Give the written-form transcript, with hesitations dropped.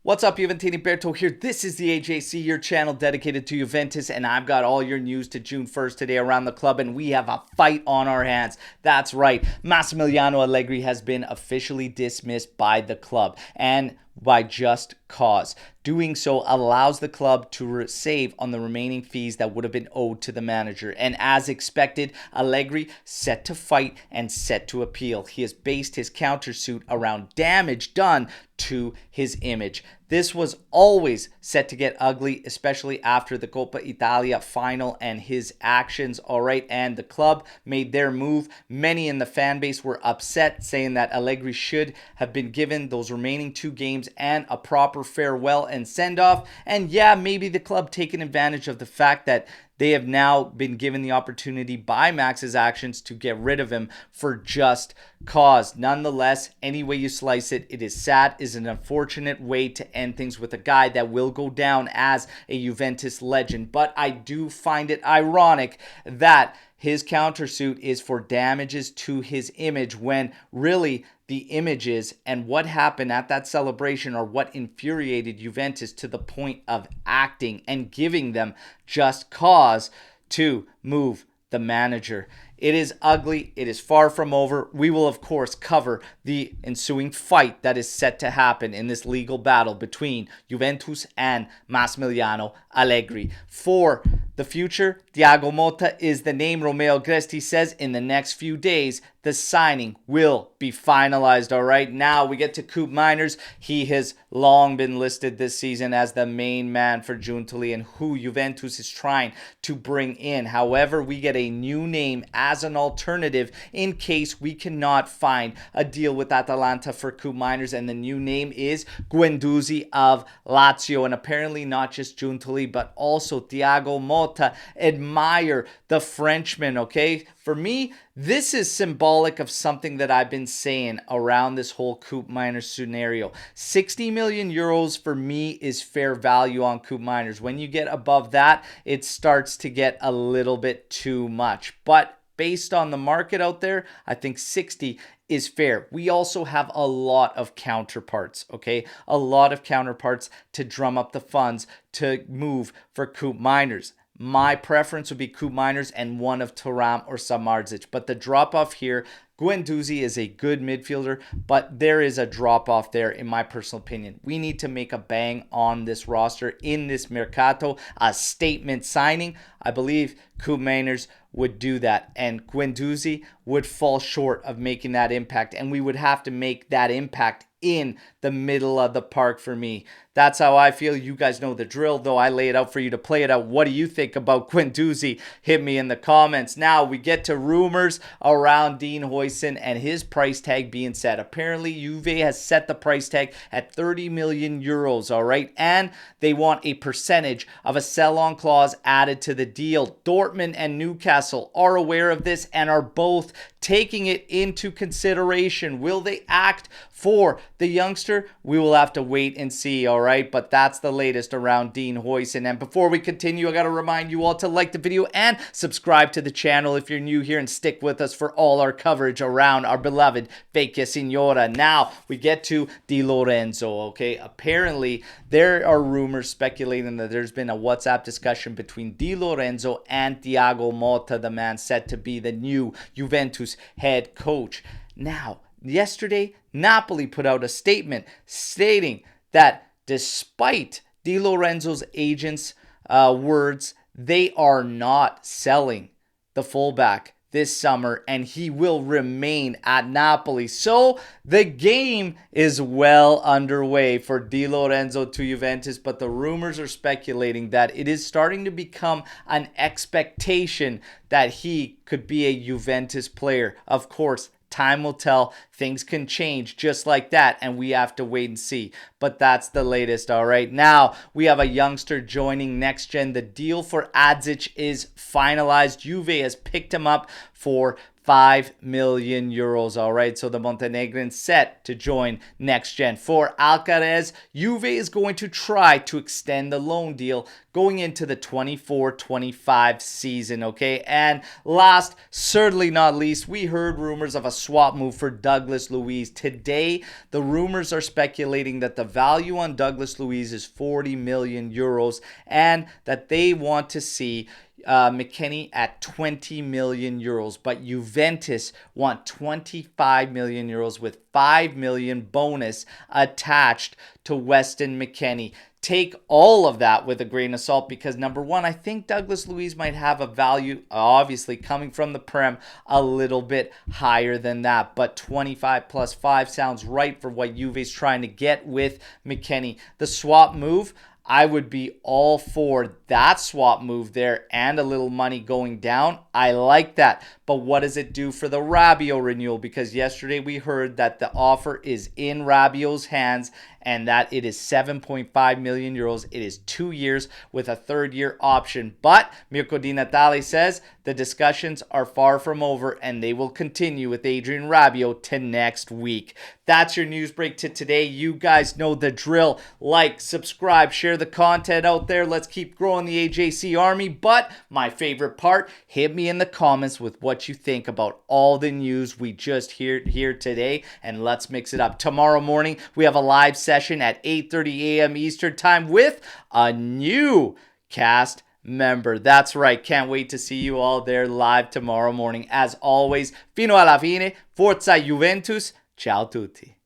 What's up, Juventini? Alberto here. This is the AJC, your channel dedicated to Juventus, and I've got all your news to June 1st today around the club, and we have a fight on our hands. That's right. Massimiliano Allegri has been officially dismissed by the club, and by just cause. Doing so allows the club to save on the remaining fees that would have been owed to the manager. And as expected, Allegri set to fight and set to appeal. He has based his countersuit around damage done to his image. This was always set to get ugly, especially after the Coppa Italia final and his actions, all right? And the club made their move. Many in the fan base were upset, saying that Allegri should have been given those remaining 2 games and a proper farewell and send-off. And yeah, maybe the club taking advantage of the fact that they have now been given the opportunity by Max's actions to get rid of him for just cause. Nonetheless, any way you slice it, it is sad, is an unfortunate way to end things with a guy that will go down as a Juventus legend. But I do find it ironic that his countersuit is for damages to his image when really the images and what happened at that celebration are what infuriated Juventus to the point of acting and giving them just cause to move the manager. It is ugly. It is far from over. We will, of course, cover the ensuing fight that is set to happen in this legal battle between Juventus and Massimiliano Allegri. For the future, Thiago Motta is the name. Romeo Gresti says in the next few days, the signing will be finalized. All right, now we get to koopmeiners. He has long been listed this season as the main man for giuntoli and who Juventus is trying to bring in. However, we get a new name as an alternative in case we cannot find a deal with Atalanta for koopmeiners, and the new name is Guendouzi of Lazio. And apparently not just giuntoli, but also Thiago Motta admire the Frenchman, okay? For me, this is symbolic of something that I've been saying around this whole koopmeiners scenario. 60 million euros for me is fair value on koopmeiners. When you get above that, it starts to get a little bit too much. But based on the market out there, I think 60 is fair. We also have a lot of counterparts, okay? A lot of counterparts to drum up the funds to move for koopmeiners. My preference would be koopmeiners and one of Thuram or Samardzic. But the drop-off here, Guendouzi is a good midfielder, but there is a drop-off there in my personal opinion. We need to make a bang on this roster in this mercato, a statement signing. I believe koopmeiners would do that, and Guendouzi would fall short of making that impact, and we would have to make that impact in the middle of the park for me. That's how I feel. You guys know the drill, though. I lay it out for you to play it out. What do you think about Guendouzi? Hit me in the comments. Now we get to rumors around Dean Huijsen and his price tag being set. Apparently, Juve has set the price tag at 30 million euros, all right? And they want a percentage of a sell-on clause added to the deal. Dortmund and Newcastle are aware of this and are both taking it into consideration. Will they act for the youngster? We will have to wait and see, all right? But that's the latest around Dean Huijsen. And before we continue, I got to remind you all to like the video and subscribe to the channel if you're new here, and stick with us for all our coverage around our beloved Vecchia Signora. Now we get to Di Lorenzo, okay? Apparently, there are rumors speculating that there's been a WhatsApp discussion between Di Lorenzo and Thiago Motta, the man set to be the new Juventus head coach. Now, yesterday, Napoli put out a statement stating that despite Di Lorenzo's agents' words, they are not selling the fullback this summer, and he will remain at Napoli. So the game is well underway for Di Lorenzo to Juventus, but the rumors are speculating that it is starting to become an expectation that he could be a Juventus player. Of course, time will tell. Things can change just like that, and we have to wait and see. But that's the latest, all right? Now, we have a youngster joining Next Gen. The deal for Adzic is finalized. Juve has picked him up for 5 million euros. All right, so the Montenegrin set to join next gen. For Alcaraz, Juve is going to try to extend the loan deal going into the 24-25 season, okay? And last, certainly not least, we heard rumors of a swap move for Douglas Luiz. Today, the rumors are speculating that the value on Douglas Luiz is 40 million euros and that they want to see McKennie at 20 million euros, but Juventus want 25 million euros with 5 million bonus attached to Weston McKennie. Take all of that with a grain of salt because number one, I think Douglas Luiz might have a value, obviously coming from the Prem, a little bit higher than that, but 25 plus 5 sounds right for what Juve's trying to get with McKennie. The swap move, I would be all for that swap move there and a little money going down. I like that. But what does it do for the Rabiot renewal? Because yesterday we heard that the offer is in Rabiot's hands and that it is 7.5 million euros. It is 2 years with a third-year option. But Mirko Di Natale says the discussions are far from over and they will continue with Adrien Rabiot to next week. That's your news break to today. You guys know the drill. Like, subscribe, share the content out there. Let's keep growing the AJC army. But my favorite part, hit me in the comments with what you think about all the news we just heard here today, and let's mix it up. Tomorrow morning, we have a live session at 8:30 a.m. Eastern Time with a new cast member. That's right. Can't wait to see you all there live tomorrow morning. As always, fino alla fine, forza Juventus. Ciao tutti.